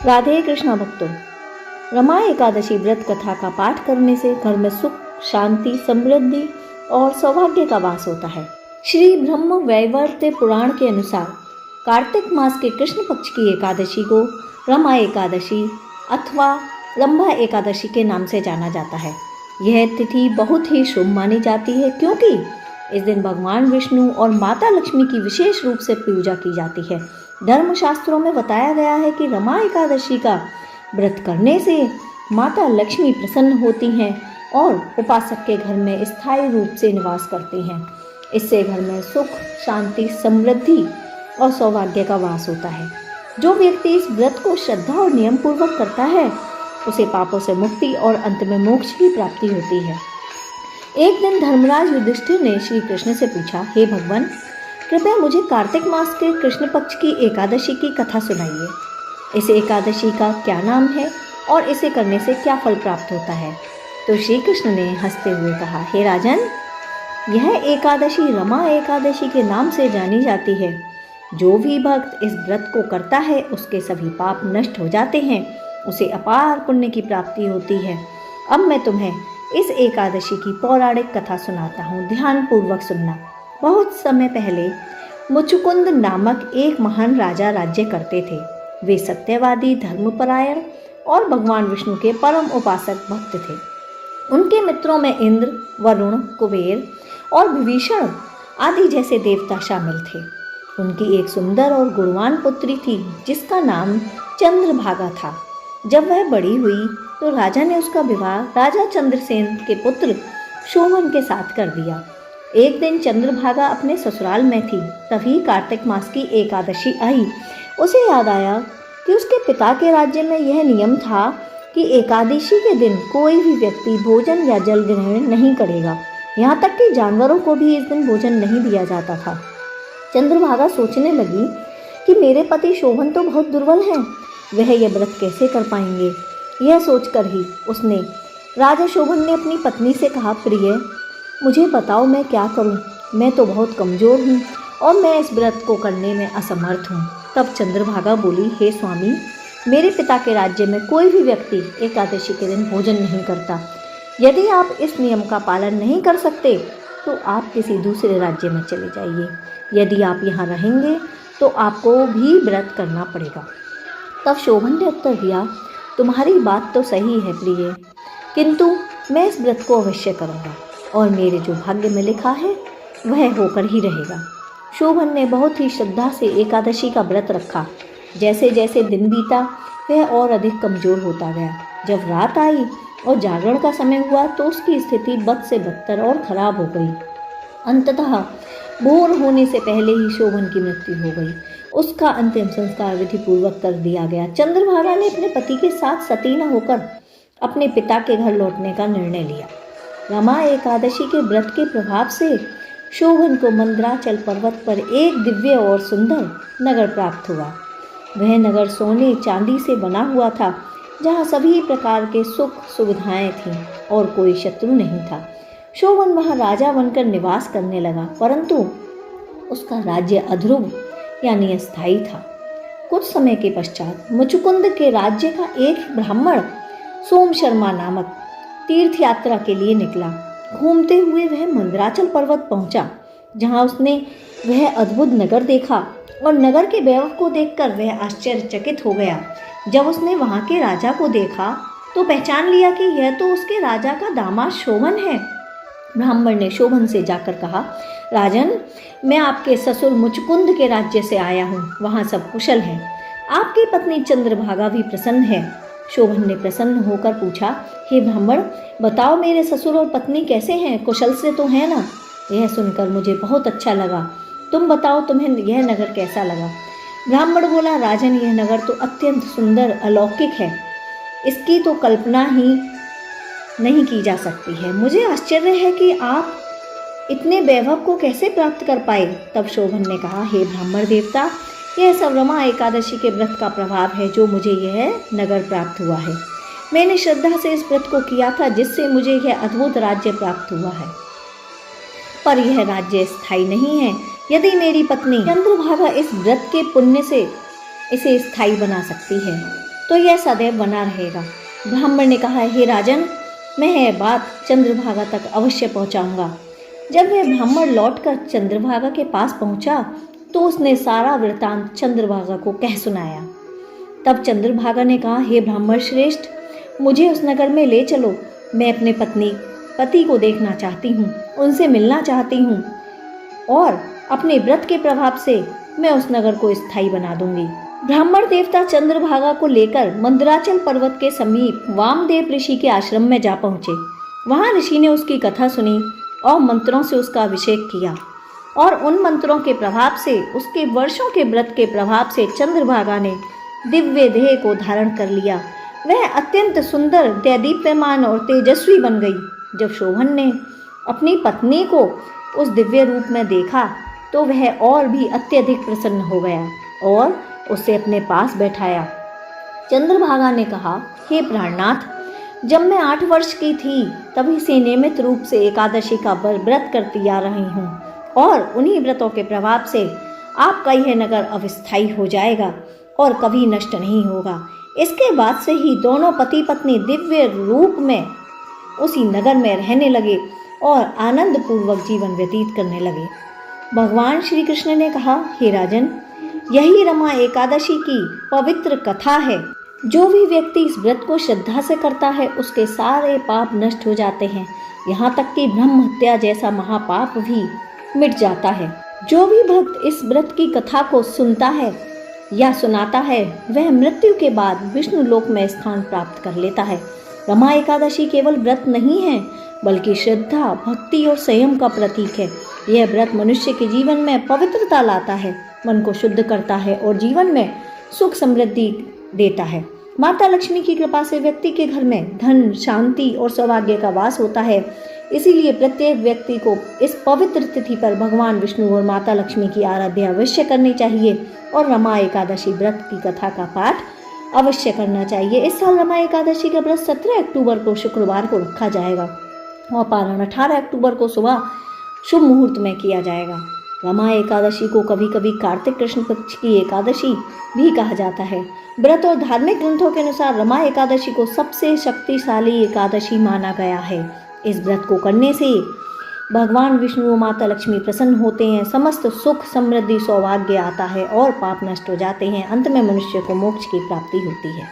राधे कृष्णा भक्तों, रमा एकादशी व्रत कथा का पाठ करने से घर में सुख, शांति, समृद्धि और सौभाग्य का वास होता है। श्री ब्रह्म वैवर्त पुराण के अनुसार कार्तिक मास के कृष्ण पक्ष की एकादशी को रमा एकादशी अथवा रंभा एकादशी के नाम से जाना जाता है। यह तिथि बहुत ही शुभ मानी जाती है क्योंकि इस दिन भगवान विष्णु और माता लक्ष्मी की विशेष रूप से पूजा की जाती है। धर्मशास्त्रों में बताया गया है कि रमा एकादशी का व्रत करने से माता लक्ष्मी प्रसन्न होती हैं और उपासक के घर में स्थायी रूप से निवास करती हैं। इससे घर में सुख, शांति, समृद्धि और सौभाग्य का वास होता है। जो व्यक्ति इस व्रत को श्रद्धा और नियम पूर्वक करता है उसे पापों से मुक्ति और अंत में मोक्ष की प्राप्ति होती है। एक दिन धर्मराज युधिष्ठिर ने श्री कृष्ण से पूछा, हे भगवान, कृपया मुझे कार्तिक मास के कृष्ण पक्ष की एकादशी की कथा सुनाइए। इस एकादशी का क्या नाम है और इसे करने से क्या फल प्राप्त होता है? तो श्री कृष्ण ने हंसते हुए कहा, हे राजन, यह एकादशी रमा एकादशी के नाम से जानी जाती है। जो भी भक्त इस व्रत को करता है उसके सभी पाप नष्ट हो जाते हैं, उसे अपार पुण्य की प्राप्ति होती है। अब मैं तुम्हें इस एकादशी की पौराणिक कथा सुनाता हूँ, ध्यान पूर्वक सुनना। बहुत समय पहले मुचुकुंद नामक एक महान राजा राज्य करते थे। वे सत्यवादी, धर्मपरायण और भगवान विष्णु के परम उपासक भक्त थे। उनके मित्रों में इंद्र, वरुण, कुबेर और विभीषण आदि जैसे देवता शामिल थे। उनकी एक सुंदर और गुणवान पुत्री थी जिसका नाम चंद्रभागा था। जब वह बड़ी हुई तो राजा ने उसका विवाह राजा चंद्रसेन के पुत्र शोभन के साथ कर दिया। एक दिन चंद्रभागा अपने ससुराल में थी, तभी कार्तिक मास की एकादशी आई। उसे याद आया कि उसके पिता के राज्य में यह नियम था कि एकादशी के दिन कोई भी व्यक्ति भोजन या जल ग्रहण नहीं करेगा। यहाँ तक कि जानवरों को भी इस दिन भोजन नहीं दिया जाता था। चंद्रभागा सोचने लगी कि मेरे पति शोभन तो बहुत दुर्बल हैं, वह यह व्रत कैसे कर पाएंगे। यह सोचकर ही उसने राजा शोभन ने अपनी पत्नी से कहा, प्रिय, मुझे बताओ मैं क्या करूं? मैं तो बहुत कमज़ोर हूं और मैं इस व्रत को करने में असमर्थ हूं। तब चंद्रभागा बोली, हे स्वामी, मेरे पिता के राज्य में कोई भी व्यक्ति एकादशी के दिन भोजन नहीं करता। यदि आप इस नियम का पालन नहीं कर सकते तो आप किसी दूसरे राज्य में चले जाइए। यदि आप यहाँ रहेंगे तो आपको भी व्रत करना पड़ेगा। तब शोभन ने उत्तर दिया, तुम्हारी बात तो सही है प्रिय, किंतु मैं इस व्रत को अवश्य करूँगा और मेरे जो भाग्य में लिखा है वह होकर ही रहेगा। शोभन ने बहुत ही श्रद्धा से एकादशी का व्रत रखा। जैसे जैसे दिन बीता वह और अधिक कमज़ोर होता गया। जब रात आई और जागरण का समय हुआ तो उसकी स्थिति बद से बदतर और खराब हो गई। अंततः भोर होने से पहले ही शोभन की मृत्यु हो गई। उसका अंतिम संस्कार विधि पूर्वक कर दिया गया। चंद्रभागा ने अपने पति के साथ सती न होकर अपने पिता के घर लौटने का निर्णय लिया। रमा एकादशी के व्रत के प्रभाव से शोभन को मंदराचल पर्वत पर एक दिव्य और सुंदर नगर प्राप्त हुआ। वह नगर सोने चांदी से बना हुआ था, जहाँ सभी प्रकार के सुख सुविधाएं थीं और कोई शत्रु नहीं था। शोभन वहाँ राजा बनकर निवास करने लगा, परंतु उसका राज्य अध्रुव यानी अस्थायी था। कुछ समय के पश्चात मुचुकुंद के राज्य का एक ब्राह्मण सोम शर्मा नामक तीर्थ यात्रा के लिए निकला। घूमते हुए वह मंदराचल पर्वत पहुंचा, जहां उसने वह अद्भुत नगर देखा और नगर के वैभव को देखकर वह आश्चर्यचकित हो गया। जब उसने वहां के राजा को देखा तो पहचान लिया कि यह तो उसके राजा का दामाद शोभन है। ब्राह्मण ने शोभन से जाकर कहा, राजन, मैं आपके ससुर मुचुकुंद के राज्य से आया हूँ, वहाँ सब कुशल है। आपकी पत्नी चंद्रभागा भी प्रसन्न है। शोभन ने प्रसन्न होकर पूछा, हे ब्राह्मण, बताओ मेरे ससुर और पत्नी कैसे हैं, कुशल से तो हैं ना? यह सुनकर मुझे बहुत अच्छा लगा। तुम बताओ, तुम्हें यह नगर कैसा लगा? ब्राह्मण बोला, राजन, यह नगर तो अत्यंत सुंदर, अलौकिक है। इसकी तो कल्पना ही नहीं की जा सकती है। मुझे आश्चर्य है कि आप इतने वैभव को कैसे प्राप्त कर पाए। तब शोभन ने कहा, हे ब्राह्मण देवता, यह सब रमा एकादशी के व्रत का प्रभाव है जो मुझे यह नगर प्राप्त हुआ है। मैंने श्रद्धा से इस व्रत को किया था, जिससे मुझे यह अद्भुत राज्य प्राप्त हुआ है, पर यह राज्य स्थायी नहीं है। यदि मेरी पत्नी चंद्रभागा इस व्रत के पुण्य से इसे स्थायी बना सकती है तो यह सदैव बना रहेगा। ब्राह्मण ने कहा, हे राजन, मैं यह बात चंद्रभागा तक अवश्य पहुंचाऊंगा। जब वह ब्राह्मण लौटकर चंद्रभागा के पास पहुंचा तो उसने सारा वृतांत चंद्रभागा को कह सुनाया। तब चंद्रभागा ने कहा, हे ब्राह्मण श्रेष्ठ, मुझे उस नगर में ले चलो। मैं अपने पति को देखना चाहती हूँ, उनसे मिलना चाहती हूँ और अपने व्रत के प्रभाव से मैं उस नगर को स्थायी बना दूंगी। ब्राह्मण देवता चंद्रभागा को लेकर मंदराचल पर्वत के समीप वामदेव ऋषि के आश्रम में जा पहुंचे। वहां ऋषि ने उसकी कथा सुनी और मंत्रों से उसका अभिषेक किया और उन मंत्रों के प्रभाव से, उसके वर्षों के व्रत के प्रभाव से चंद्रभागा ने दिव्य देह को धारण कर लिया। वह अत्यंत सुंदर, दैदीप्यमान और तेजस्वी बन गई। जब शोभन ने अपनी पत्नी को उस दिव्य रूप में देखा तो वह और भी अत्यधिक प्रसन्न हो गया और उसे अपने पास बैठाया। चंद्रभागा ने कहा, हे प्राणनाथ, जब मैं 8 वर्ष की थी तभी से नियमित रूप से एकादशी का व्रत करती आ रही हूँ और उन्हीं व्रतों के प्रभाव से आपका यह नगर अविस्थायी हो जाएगा और कभी नष्ट नहीं होगा। इसके बाद से ही दोनों पति पत्नी दिव्य रूप में उसी नगर में रहने लगे और आनंद पूर्वक जीवन व्यतीत करने लगे। भगवान श्री कृष्ण ने कहा, हे राजन, यही रमा एकादशी की पवित्र कथा है। जो भी व्यक्ति इस व्रत को श्रद्धा से करता है उसके सारे पाप नष्ट हो जाते हैं, यहाँ तक कि ब्रह्म हत्या जैसा महापाप भी मिट जाता है। जो भी भक्त इस व्रत की कथा को सुनता है या सुनाता है वह मृत्यु के बाद विष्णु लोक में स्थान प्राप्त कर लेता है। रमा एकादशी केवल व्रत नहीं है बल्कि श्रद्धा, भक्ति और संयम का प्रतीक है। यह व्रत मनुष्य के जीवन में पवित्रता लाता है, मन को शुद्ध करता है और जीवन में सुख समृद्धि देता है। माता लक्ष्मी की कृपा से व्यक्ति के घर में धन, शांति और सौभाग्य का वास होता है। इसीलिए प्रत्येक व्यक्ति को इस पवित्र तिथि पर भगवान विष्णु और माता लक्ष्मी की आराधना अवश्य करनी चाहिए और रमा एकादशी व्रत की कथा का पाठ अवश्य करना चाहिए। इस साल रमा एकादशी का व्रत 17 अक्टूबर को शुक्रवार को रखा जाएगा और पारण 18 अक्टूबर को सुबह शुभ मुहूर्त में किया जाएगा। रमा एकादशी को कभी कभी कार्तिक कृष्ण पक्ष की एकादशी भी कहा जाता है। व्रत और धार्मिक ग्रंथों के अनुसार रमा एकादशी को सबसे शक्तिशाली एकादशी माना गया है। इस व्रत को करने से भगवान विष्णु और माता लक्ष्मी प्रसन्न होते हैं, समस्त सुख समृद्धि सौभाग्य आता है और पाप नष्ट हो जाते हैं। अंत में मनुष्य को मोक्ष की प्राप्ति होती है।